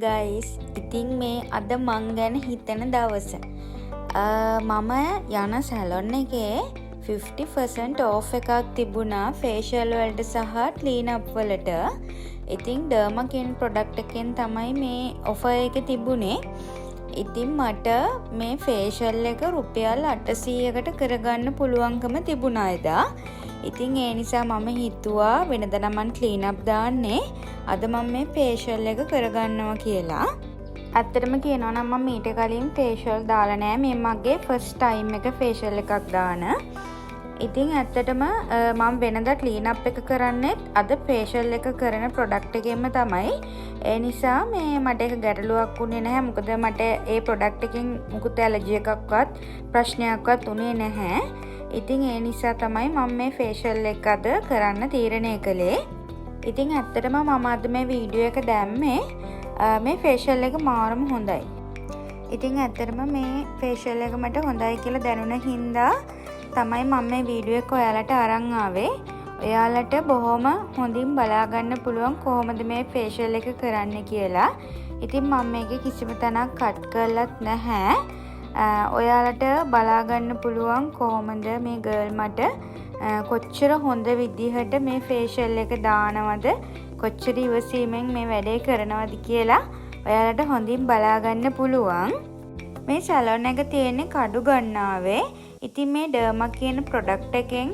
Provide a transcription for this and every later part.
guys. ඉතින් මේ අද මං ගැන හිතන දවස. මම යන සැලොන් එකේ 50% off එකක් තිබුණා facial වලට සහ clean up වලට. ඉතින් Derma කියන product එකෙන් තමයි මේ offer එක තිබුණේ. ඉතින් මට මේ facial එක රුපියල් 800කට කරගන්න පුළුවන්කම තිබුණා එදා. ඉතින් ඒ නිසා මම හිතුවා වෙනදා නම් clean up දාන්නේ අද මම මේ facial එක කරගන්නවා කියලා. ඇත්තටම කියනවා නම් මම ඊට කලින් facial දාලා නෑ. මේ මගේ first time එක facial එකක් දාන. ඉතින් ඇත්තටම මම වෙනදා clean up එක කරන්නේ අද facial එක කරන product එකෙන්ම තමයි. ඒ නිසා මේ මට ඒක ගැටලුවක් වුණේ නැහැ. මොකද මට ඒ product එකෙන් මුකුත් ඇලර්ජි එකක්වත් ප්‍රශ්නයක්වත් උනේ නැහැ. ඉතින් ඒ නිසා තමයි මම මේ facial එක අද කරන්න තීරණය කළේ. ඉතින් ඇත්තටම මම අද මේ වීඩියෝ එක දැම්මේ මේ facial එක මාරම හොඳයි. ඉතින් ඇත්තටම මේ facial එක මට හොඳයි කියලා දැනුණ හින්දා තමයි මම මේ වීඩියෝ එක ඔයාලට අරන් ආවේ. ඔයාලට බොහොම හොඳින් බලා ගන්න පුළුවන් කොහොමද මේ facial එක කරන්නේ කියලා. ඉතින් මම මේකේ කිසිම තැනක් කට් කරලත් නැහැ. ඔයාලට බලා ගන්න පුළුවන් කොහොමද මේ ගර්ල් මට කොච්චර හොඳ විදිහට මේ facial එක දානවද, කොච්චර ඉවසීමෙන් මේ වැඩේ කරනවද කියලා ඔයාලට හොඳින් බලා ගන්න පුළුවන්. මේ සැලොන් එක තියෙන්නේ කඩු ගන්නාවේ. ඉතින් මේ Derma කියන product එකෙන්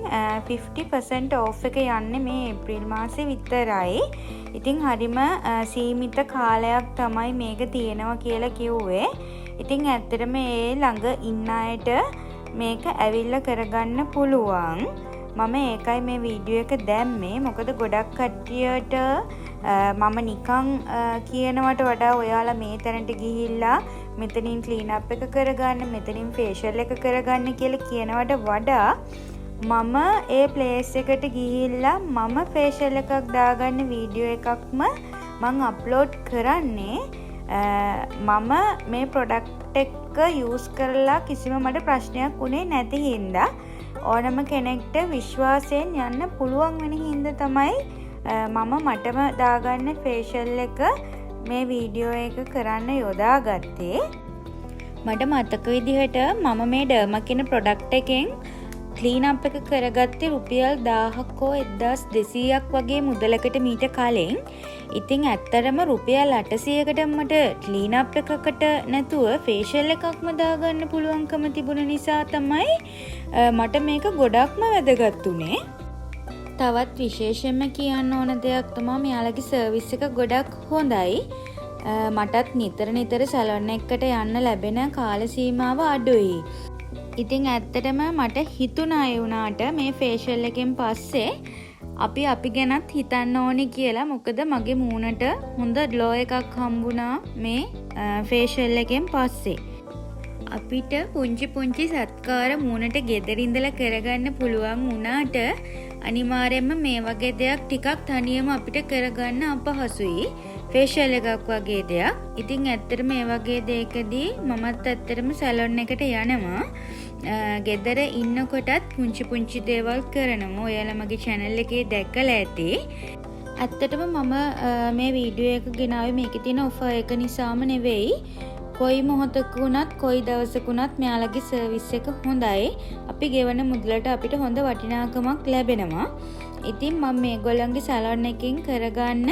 50% off එක යන්නේ මේ ඒප්‍රිල් මාසේ විතරයි. ඉතින් හරිම සීමිත කාලයක් තමයි මේක තියෙනවා කියලා කිව්වේ. ඉතින් ඇත්තටම ඒ ළඟ ඉන්න අයට මේක ඇවිල්ලා කරගන්න පුළුවන්. මම ඒකයි මේ වීඩියෝ එක දැම්මේ. මොකද ගොඩක් කට්ටියට මම නිකන් කියනවට වඩා ඔයාලා මේ තැනට ගිහිල්ලා මෙතනින් clean up එක කරගන්න, මෙතනින් facial එක කරගන්න කියලා කියනවට වඩා මම ඒ place එකට ගිහිල්ලා මම facial එකක් දාගන්න වීඩියෝ එකක්ම මම upload කරන්නේ. මම මේ product එක use කරලා කිසිම මට ප්‍රශ්නයක් උනේ නැති හින්දා ඕනම කෙනෙක්ට විශ්වාසයෙන් යන්න පුළුවන් වෙන හින්දා තමයි මම මටම දාගන්න facial එක මේ වීඩියෝ එක කරන්න යොදාගත්තේ. මට මතක විදිහට මම මේ Derma කියන product එකෙන් clean up එක කරගත්තේ රුපියල් 1000ක් හෝ 1200ක් වගේ මුදලකට මීට කලින්. ඉතින් ඇත්තටම රුපියල් 800කට මට clean up එකකට නැතුව facial එකක්ම දාගන්න පුළුවන්කම තිබුණ නිසා තමයි මට මේක ගොඩක්ම වැදගත් උනේ. තවත් විශේෂයෙන්ම කියන්න ඕන දෙයක් තමයි මෙයාලගේ සර්විස් එක ගොඩක් හොඳයි. මටත් නිතර සැලොන් එකකට යන්න ලැබෙන කාල සීමාව අඩුයි. ඉතින් ඇත්තටම මට හිතුණා ඒ වුණාට මේ facial එකෙන් පස්සේ අපි ගැනත් හිතන්න ඕනි කියලා. මොකද මගේ මූණට හොඳ glow එකක් හම්බුණා මේ facial එකෙන් පස්සේ. අපිට පුංචි සත්කාර මූණට ගෙදර ඉඳලා කරගන්න පුළුවන් වුණාට අනිවාර්යයෙන්ම මේ වගේ දෙයක් ටිකක් තනියම අපිට කරගන්න අපහසුයි. facial එකක් වගේ දෙයක්. ඉතින් ඇත්තටම මේ වගේ දෙයකදී මමත් ඇත්තටම සැලොන් එකට යනවා. ගෙදර ඉන්නකොටත් පුංචි දේවල් කරනවා. ඔයාලා මගේ channel එකේ දැකලා ඇති. ඇත්තටම මම මේ වීඩියෝ එක ගෙනාවේ මේකේ තියෙන offer එක නිසාම නෙවෙයි. කොයි මොහොතක වුණත් කොයි දවසක වුණත් මෙයාලගේ සර්විස් එක හොඳයි. අපි ගෙවන මුදලට අපිට හොඳ වටිනාකමක් ලැබෙනවා. ඉතින් මම මේගොල්ලන්ගේ සැලොන් එකකින් කරගන්න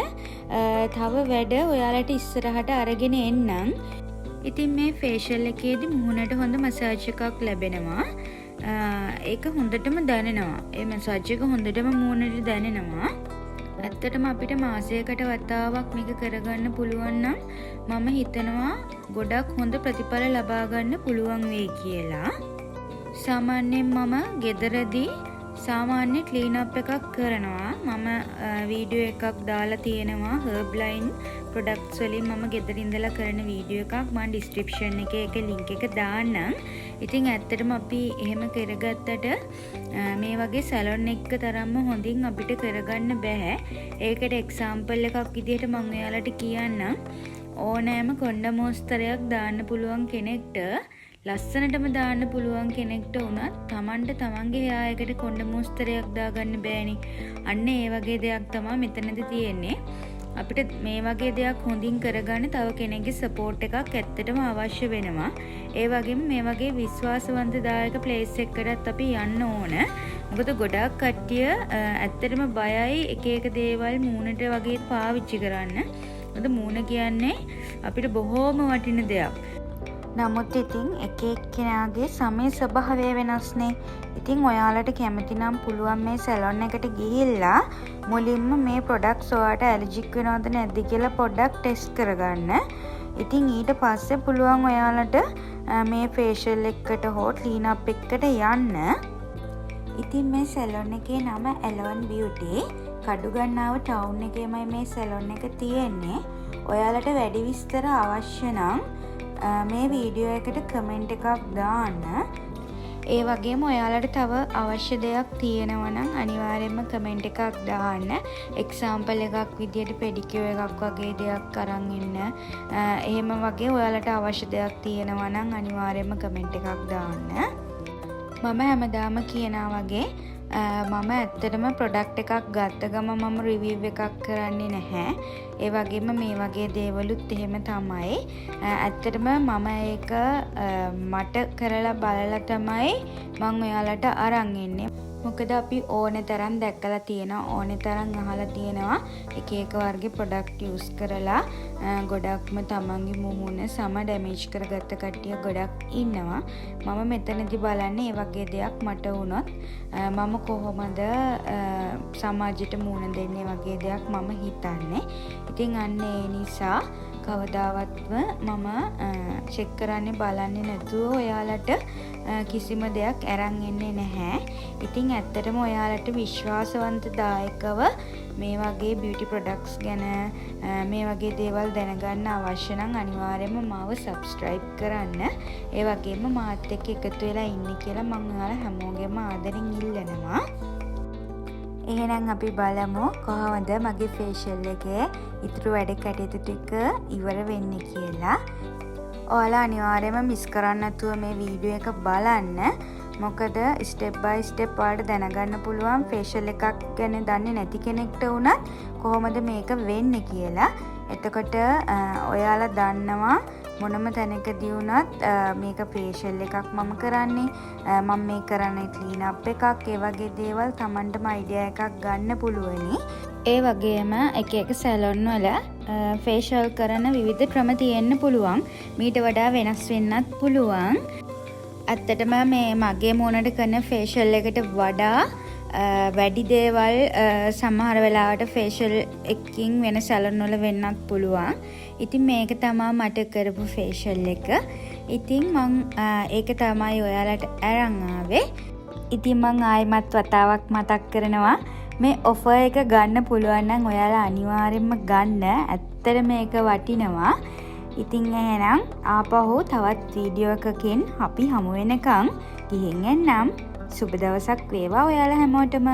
තව වැඩ ඔයාලට ඉස්සරහට අරගෙන එන්නම්. ඉතින් මේ facial එකේදී මුහුණට හොඳ මසාජ් එකක් ලැබෙනවා. ඒක හොඳටම දැනෙනවා. ඒ මසාජ් එක හොඳටම මුහුණට දැනෙනවා. ඇත්තටම අපිට මාසයකට වතාවක් මේක කරගන්න පුළුවන් නම් මම හිතනවා ගොඩක් හොඳ ප්‍රතිඵල ලබා ගන්න පුළුවන් වෙයි කියලා. සාමාන්‍යයෙන් මම ගෙදරදී සාමාන්‍ය clean up එකක් කරනවා. මම වීඩියෝ එකක් දාලා තියෙනවා Herbline products වලින් මම ගෙදර ඉඳලා කරන වීඩියෝ එකක්. මම description එකේ ඒක link එක දාන්නම්. ඉතින් ඇත්තටම අපි එහෙම කරගත්තට මේ වගේ සැලොන් එක තරම්ම හොඳින් අපිට කරගන්න බෑ. ඒකට එක්සැම්පල් එකක් විදිහට මම ඔයාලට කියන්නම්. ඕනෑම කොණ්ඩ මෝස්තරයක් දාන්න පුළුවන් කෙනෙක්ට, ලස්සනටම දාන්න පුළුවන් කෙනෙක්ට උනත් Tamanට තමන්ගේ hair එකට කොණ්ඩ මෝස්තරයක් දාගන්න බෑනේ. අන්න ඒ වගේ දෙයක් තමයි මෙතනදී තියෙන්නේ. අපිට මේ වගේ දෙයක් හොඳින් කරගන්න තව කෙනෙක්ගේ සපෝට් එකක් ඇත්තටම අවශ්‍ය වෙනවා. ඒ වගේම මේ වගේ විශ්වාසවන්තදායක ප්ලේස් එකකටත් අපි යන්න ඕන. මොකද ගොඩාක් කට්ටිය ඇත්තටම බයයි එක එක දේවල් මූණට වගේ පාවිච්චි කරන්න. මොකද මූණ කියන්නේ අපිට බොහෝම වටින දෙයක්. නමුත් ඉතින් එක එක්කෙනාගේ සමේ ස්වභාවය වෙනස්නේ. ඉතින් ඔයාලට කැමති නම් පුළුවන් මේ සැලොන් එකට ගිහිල්ලා මුලින්ම මේ ප්‍රොඩක්ට්ස් ඔයාලට ඇලර්ජික් වෙනවද නැද්ද කියලා පොඩ්ඩක් ටෙස්ට් කරගන්න. ඉතින් ඊට පස්සේ පුළුවන් ඔයාලට මේ ෆේෂියල් එකකට හෝ ක්ලීන් අප් එකකට යන්න. ඉතින් මේ සැලොන් එකේ නම Alone Beauty. කඩුගන්නාව ටවුන් එකේමයි මේ සැලොන් එක තියෙන්නේ. ඔයාලට වැඩි විස්තර අවශ්‍ය නම් මේ වීඩියෝ එකට කමෙන්ට් එකක් දාන්න. ඒ වගේම ඔයාලට තව අවශ්‍ය දෙයක් තියෙනවා නම් අනිවාර්යයෙන්ම කමෙන්ට් එකක් දාන්න. එක්සැම්පල් එකක් විදියට පෙඩිකියුර් එකක් වගේ දෙයක් අරන් ඉන්න. එහෙම වගේ ඔයාලට අවශ්‍ය දෙයක් තියෙනවා නම් අනිවාර්යයෙන්ම කමෙන්ට් එකක් දාන්න. මම හැමදාම කියනා වගේ මම ඇත්තටම ප්‍රොඩක්ට් එකක් ගත්ත ගම මම රිවිව් එකක් කරන්නේ නැහැ. ඒ වගේම මේ වගේ දේවලුත් එහෙම තමයි. ඇත්තටම මම ඒක මට කරලා බලලා තමයි මම ඔයාලට අරන් එන්නේ. මොකද අපි ඕනේ තරම් දැක්කලා තියෙනවා, ඕනේ තරම් අහලා තියෙනවා එක එක වර්ගේ ප්‍රොඩක්ට් යූස් කරලා ගොඩක්ම තමන්ගේ මුහුණ සම ඩැමේජ් කරගත්ත කට්ටිය ගොඩක් ඉන්නවා. මම මෙතනදී බලන්නේ මේ වගේ දෙයක් මට වුණොත් මම කොහොමද සමාජයට මුහුණ දෙන්නේ වගේ දෙයක් මම හිතන්නේ. ඉතින් අන්න ඒ නිසා කවදාවත්ම මම චෙක් කරන්නේ බලන්නේ නැතුව ඔයාලට කිසිම දෙයක් අරන් එන්නේ නැහැ. ඉතින් ඇත්තටම ඔයාලට විශ්වාසවන්තදායකව මේ වගේ බියුටි ප්‍රොඩක්ට්ස් ගැන මේ වගේ දේවල් දැනගන්න අවශ්‍ය නම් අනිවාර්යයෙන්ම මාව සබ්ස්ක්‍රයිබ් කරන්න. ඒ වගේම මාත් එක්ක එකතු වෙලා ඉන්න කියලා මම ඔයාලා හැමෝගෙම ආදරෙන් ඉල්ලනවා. එහෙනම් අපි බලමු කොහොමද මගේ ෆේෂියල් එකේ ඉතුරු වැඩ කටයුතු ටික ඉවර වෙන්නේ කියලා. ඔයාලා අනිවාර්යයෙන්ම මිස් කරන්න නැතුව මේ වීඩියෝ එක බලන්න. මොකද ස්ටෙප් බයි ස්ටෙප් වලට දැනගන්න පුළුවන් ෆේෂියල් එකක් ගැන දන්නේ නැති කෙනෙක්ට වුණත් කොහොමද මේක වෙන්නේ කියලා. එතකොට ඔයාලා දන්නවා මොනම තැනකදී වුණත් මේක ෆේෂියල් එකක් මම කරන්නේ, මම මේ කරන්නේ ක්ලීන් අප් එකක්, ඒ වගේ දේවල් Tamanටම අයිඩියා එකක් ගන්න පුළුවනි. ඒ වගේම එක එක සැලොන් වල ෆේෂියල් කරන විවිධ ක්‍රම තියෙන්න පුළුවන්. මීට වඩා වෙනස් වෙන්නත් පුළුවන්. ඇත්තටම මේ මගේ මූණට කරන ෆේෂියල් එකට වඩා වැඩි දේවල් සමහර වෙලාවට ෆේෂියල් එකකින් වෙන සැලොන් වල වෙන්නත් පුළුවන්. ඉතින් මේක තමයි මට කරපු ෆේෂියල් එක. ඉතින් මං ඒක තමයි ඔයාලට අරන් ආවේ. ඉතින් මං ආයෙමත් වතාවක් මතක් කරනවා මේ ඔෆර් එක ගන්න පුළුවන් නම් ඔයාලා අනිවාර්යෙන්ම ගන්න. ඇත්තට මේක වටිනවා. ඉතින් එහෙනම් ආපහු තවත් වීඩියෝ එකකින් අපි හමු වෙනකන් ගිහින් එන්නම්. සුබ දවසක් වේවා ඔයාලා හැමෝටම.